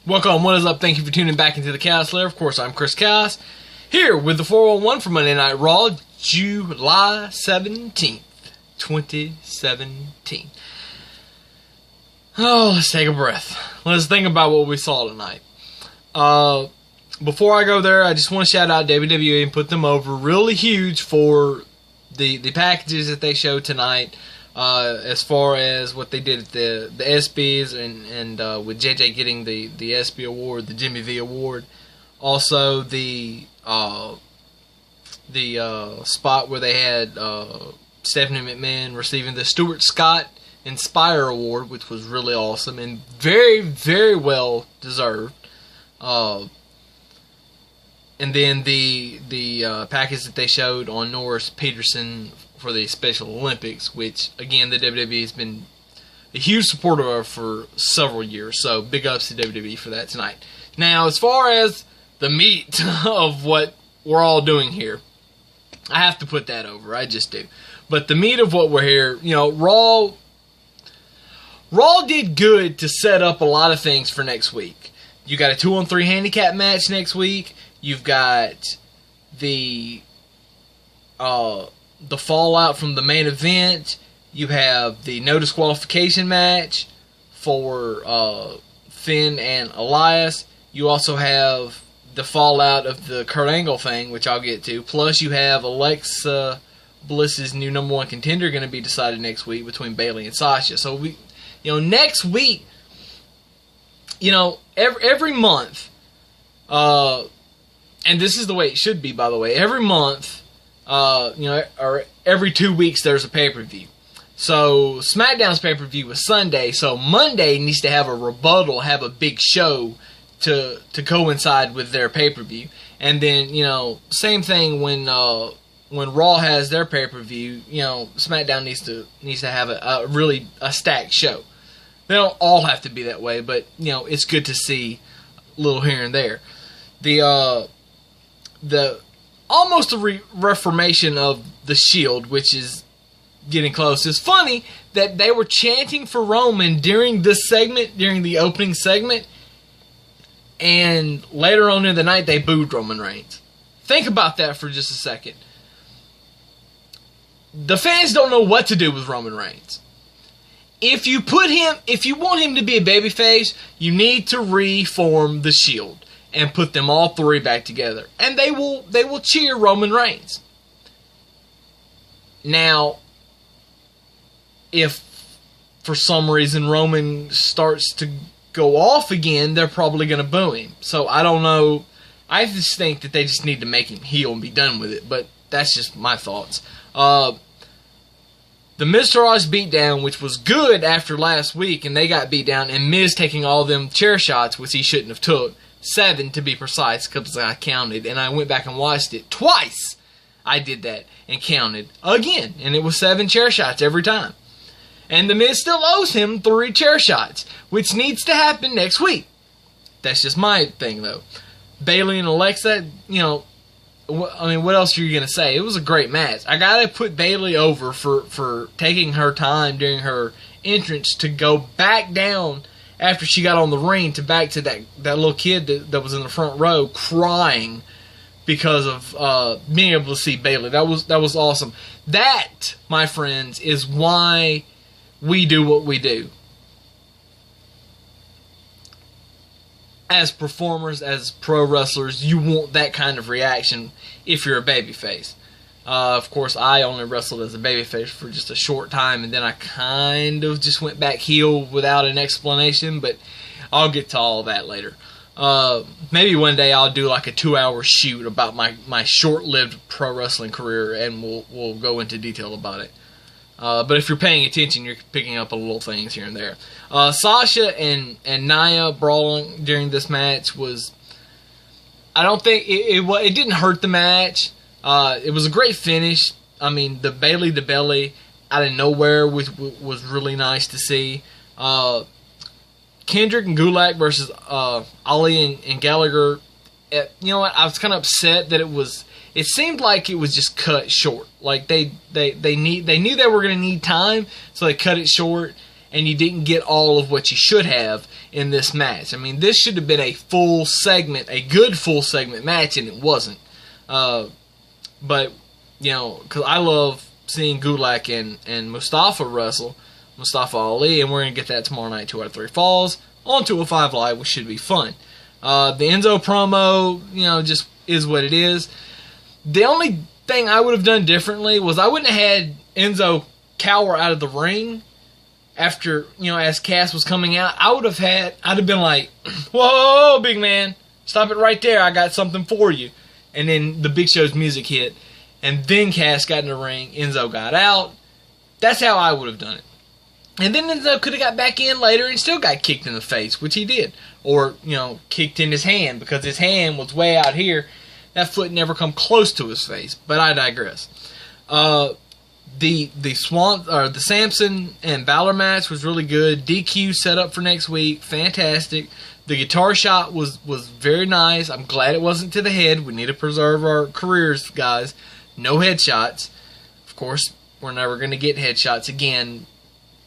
Welcome, what is up? Thank you for tuning back into the Chaos Lair. Of course, I'm Chris Chaos, here with the 411 for Monday Night Raw, July 17th, 2017. Oh, let's take a breath. Let's think about what we saw tonight. Before I go there, I just want to shout out WWE and put them over really huge for the packages that they showed tonight. As far as what they did at the ESPYs and with JJ getting the ESPY award, the Jimmy V award, also the spot where they had Stephanie McMahon receiving the Stuart Scott Inspire Award, which was really awesome and very, very well deserved. And then the package that they showed on Norris Peterson for the Special Olympics, which, again, the WWE has been a huge supporter of for several years. So, big ups to WWE for that tonight. Now, as far as the meat of what we're all doing here, I have to put that over. I just do. But the meat of what we're here, you know, Raw did good to set up a lot of things for next week. You got a 2-on-3 handicap match next week. You've got the fallout from the main event. You have the no disqualification match for Finn and Elias. You also have the fallout of the Kurt Angle thing, which I'll get to. Plus, you have Alexa Bliss's new #1 contender going to be decided next week between Bayley and Sasha. So next week, every month, and this is the way it should be, by the way. Every month, or every 2 weeks, there's a pay-per-view. So SmackDown's pay-per-view was Sunday, so Monday needs to have a rebuttal, have a big show to coincide with their pay-per-view. And then, same thing when Raw has their pay-per-view, SmackDown needs to have a really stacked show. They don't all have to be that way, but it's good to see a little here and there. The almost a reformation of the Shield, which is getting close. It's funny that they were chanting for Roman during this segment, during the opening segment, and later on in the night they booed Roman Reigns. Think about that for just a second. The fans don't know what to do with Roman Reigns. If you want him to be a babyface, you need to reform the Shield and put them all three back together, and they will cheer Roman Reigns. Now, if for some reason Roman starts to go off again, they're probably going to boo him. So I don't know. I just think that they just need to make him heel and be done with it. But that's just my thoughts. The Miztourage beatdown, which was good after last week, and they got beat down, and Miz taking all them chair shots, which he shouldn't have took. 7 to be precise, because I counted, and I went back and watched it twice. I did that and counted again, and it was 7 chair shots every time. And the Miz still owes him 3 chair shots, which needs to happen next week. That's just my thing, though. Bayley and Alexa, what else are you going to say? It was a great match. I got to put Bayley over for taking her time during her entrance to go back down after she got on the ring back to that little kid that was in the front row crying because of being able to see Bayley. That was awesome. That, my friends, is why we do what we do. As performers, as pro wrestlers, you want that kind of reaction if you're a babyface. Of course, I only wrestled as a babyface for just a short time, and then I kind of just went back heel without an explanation, but I'll get to all that later. Maybe one day I'll do like a 2-hour shoot about my short-lived pro wrestling career, and we'll go into detail about it. But if you're paying attention, you're picking up little things here and there. Sasha and Nia brawling during this match was... I don't think... It didn't hurt the match. It was a great finish. I mean, the Bayley to belly out of nowhere was really nice to see. Kendrick and Gulak versus Ali and Gallagher. You know what? I was kind of upset that it seemed like it was just cut short. Like they knew they were going to need time, so they cut it short. and you didn't get all of what you should have in this match. I mean, this should have been a full segment, a good full segment match, and it wasn't. But, you know, because I love seeing Gulak and Mustafa wrestle, Mustafa Ali, and we're going to get that tomorrow night, 2 out of 3 falls, on 205 Live, which should be fun. The Enzo promo, you know, just is what it is. The only thing I would have done differently was I wouldn't have had Enzo cower out of the ring after, you know, as Cass was coming out. I'd have been like, whoa, big man, stop it right there, I got something for you. And then the Big Show's music hit, and then Cass got in the ring, Enzo got out. That's how I would have done it. And then Enzo could have got back in later and still got kicked in the face, which he did. Or, you know, kicked in his hand, because his hand was way out here. That foot never come close to his face, but I digress. The Samson and Balor match was really good. DQ set up for next week, fantastic. The guitar shot was very nice. I'm glad it wasn't to the head. We need to preserve our careers, guys. No headshots. Of course, we're never going to get headshots again,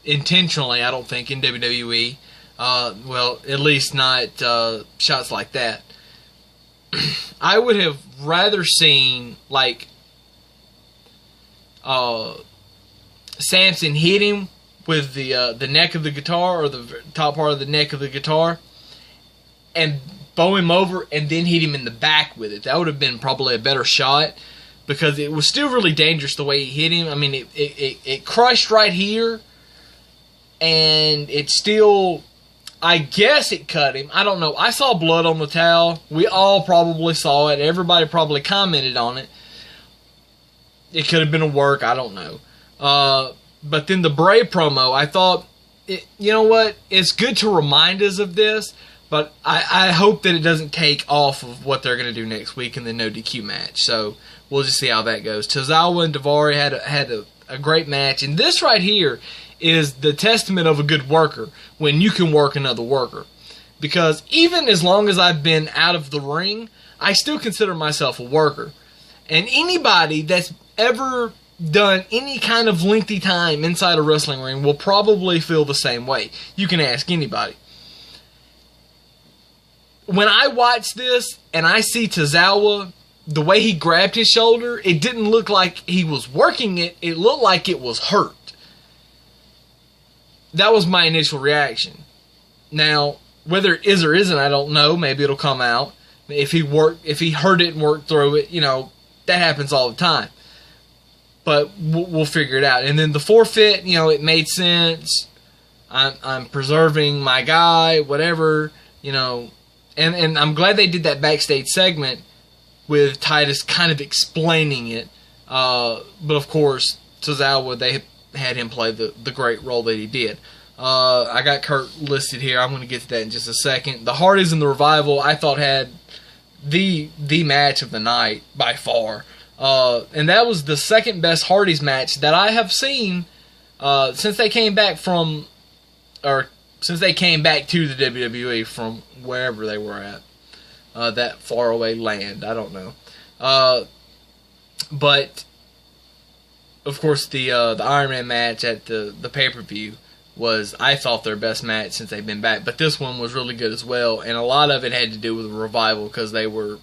intentionally, I don't think, in WWE. Well, at least not shots like that. I would have rather seen, like, Samson hit him with the neck of the guitar, or the top part of the neck of the guitar, and bow him over and then hit him in the back with it. That would have been probably a better shot, because it was still really dangerous the way he hit him. I mean, it crushed right here, and it still, I guess it cut him. I don't know. I saw blood on the towel. We all probably saw it. Everybody probably commented on it. It could have been a work. I don't know. But then the Bray promo, I thought, you know what? It's good to remind us of this, but I hope that it doesn't take off of what they're going to do next week in the no DQ match. So we'll just see how that goes. Tozawa and Daivari had a great match. And this right here is the testament of a good worker, when you can work another worker. Because even as long as I've been out of the ring, I still consider myself a worker. And anybody that's ever done any kind of lengthy time inside a wrestling ring will probably feel the same way. You can ask anybody. When I watch this and I see Tozawa, the way he grabbed his shoulder, it didn't look like he was working it. It looked like it was hurt. That was my initial reaction. Now, whether it is or isn't, I don't know. Maybe it'll come out. If he hurt it and worked through it, you know, that happens all the time. But we'll figure it out. And then the forfeit, you know, it made sense. I'm preserving my guy, whatever, you know. And I'm glad they did that backstage segment with Titus kind of explaining it. But of course, Tozawa, they had him play the great role that he did. I got Kurt listed here. I'm going to get to that in just a second. The Hardys and the Revival, I thought, had the match of the night by far. And that was the second best Hardys match that I have seen since they came back since they came back to the WWE from wherever they were at. That faraway land. I don't know. But of course, the Iron Man match at the pay-per-view was, I thought, their best match since they've been back. But this one was really good as well, and a lot of it had to do with the Revival, because they were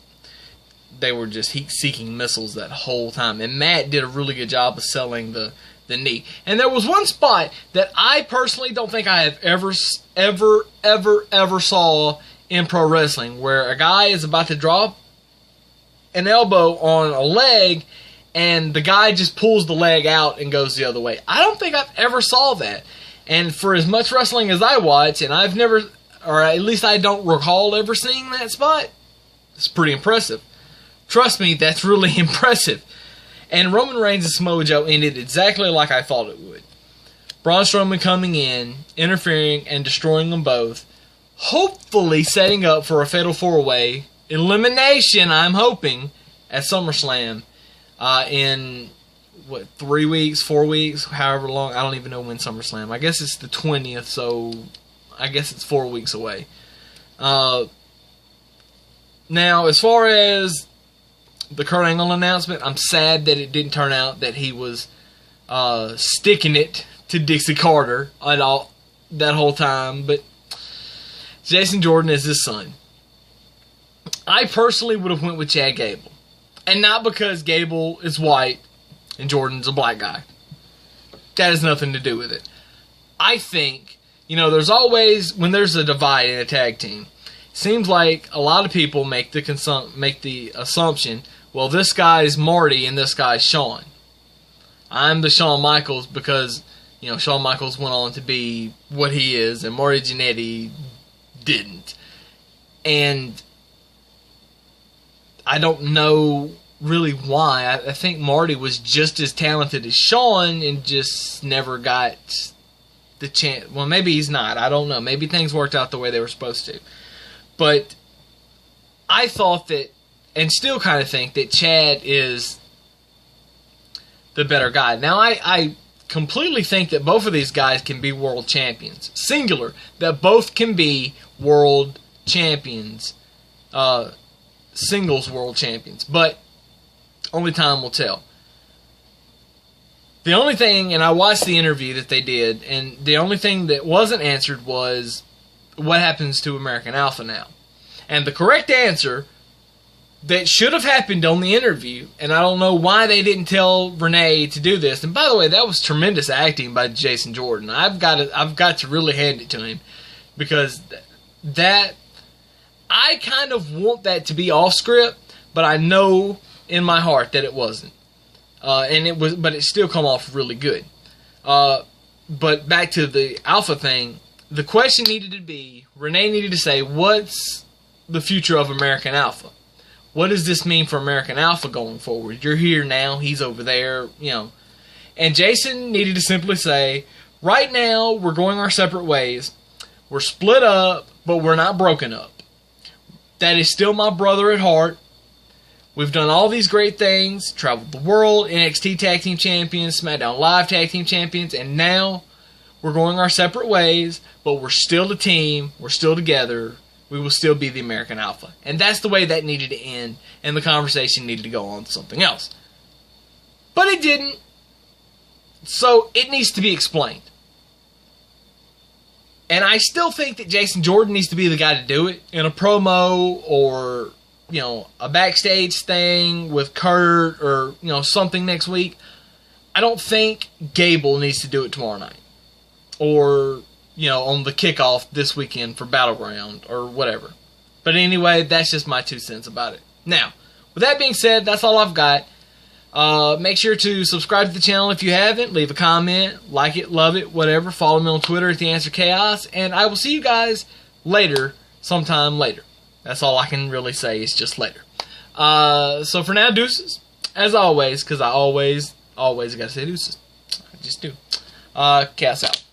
just heat-seeking missiles that whole time. And Matt did a really good job of selling the knee. And there was one spot that I personally don't think I have ever saw in pro wrestling, where a guy is about to drop an elbow on a leg, and the guy just pulls the leg out and goes the other way. I don't think I've ever saw that. And for as much wrestling as I watch, and I've never, or at least I don't recall ever seeing that spot, it's pretty impressive. Trust me, that's really impressive. And Roman Reigns and Samoa Joe ended exactly like I thought it would. Braun Strowman coming in, interfering, and destroying them both. Hopefully setting up for a Fatal 4-Way elimination, I'm hoping, at SummerSlam in, 3 weeks, 4 weeks, however long. I don't even know when SummerSlam. I guess it's the 20th, so I guess it's 4 weeks away. Now, as far as the Kurt Angle announcement, I'm sad that it didn't turn out that he was sticking it to Dixie Carter at all. that whole time, but Jason Jordan is his son. I personally would have went with Chad Gable. And not because Gable is white and Jordan's a black guy. That has nothing to do with it. I think, there's always, when there's a divide in a tag team, seems like a lot of people make the assumption, well, this guy's Marty and this guy's Shawn. I'm the Shawn Michaels because, Shawn Michaels went on to be what he is, and Marty Jannetty didn't. And I don't know really why. I think Marty was just as talented as Shawn and just never got the chance. Well, maybe he's not. I don't know. Maybe things worked out the way they were supposed to. But I thought that, and still kind of think, that Chad is the better guy. Now, I completely think that both of these guys can be world champions. Singular. That both can be world champions. Singles world champions. But only time will tell. The only thing, and I watched the interview that they did, and the only thing that wasn't answered was what happens to American Alpha now. And the correct answer that should have happened on the interview, and I don't know why they didn't tell Renee to do this, and by the way, that was tremendous acting by Jason Jordan. I've got to really hand it to him, because that, I kind of want that to be off script, but I know in my heart that it wasn't. But it still come off really good. But back to the Alpha thing, the question needed to be, Renee needed to say, what's the future of American Alpha? What does this mean for American Alpha going forward? You're here now, he's over there, And Jason needed to simply say, right now, we're going our separate ways. We're split up, but we're not broken up. That is still my brother at heart. We've done all these great things, traveled the world, NXT Tag Team Champions, SmackDown Live Tag Team Champions, and now we're going our separate ways, but we're still a team, we're still together, we will still be the American Alpha. And that's the way that needed to end, and the conversation needed to go on to something else. But it didn't, so it needs to be explained. And I still think that Jason Jordan needs to be the guy to do it in a promo or, a backstage thing with Kurt or, something next week. I don't think Gable needs to do it tomorrow night. Or, on the kickoff this weekend for Battleground or whatever. But anyway, that's just my 2 cents about it. Now, with that being said, that's all I've got. Make sure to subscribe to the channel if you haven't. Leave a comment, like it, love it, whatever. Follow me on Twitter at TheAnswerChaos. And I will see you guys later, sometime later. That's all I can really say, is just later. So for now, deuces. As always, because I always gotta say deuces. I just do. Chaos out.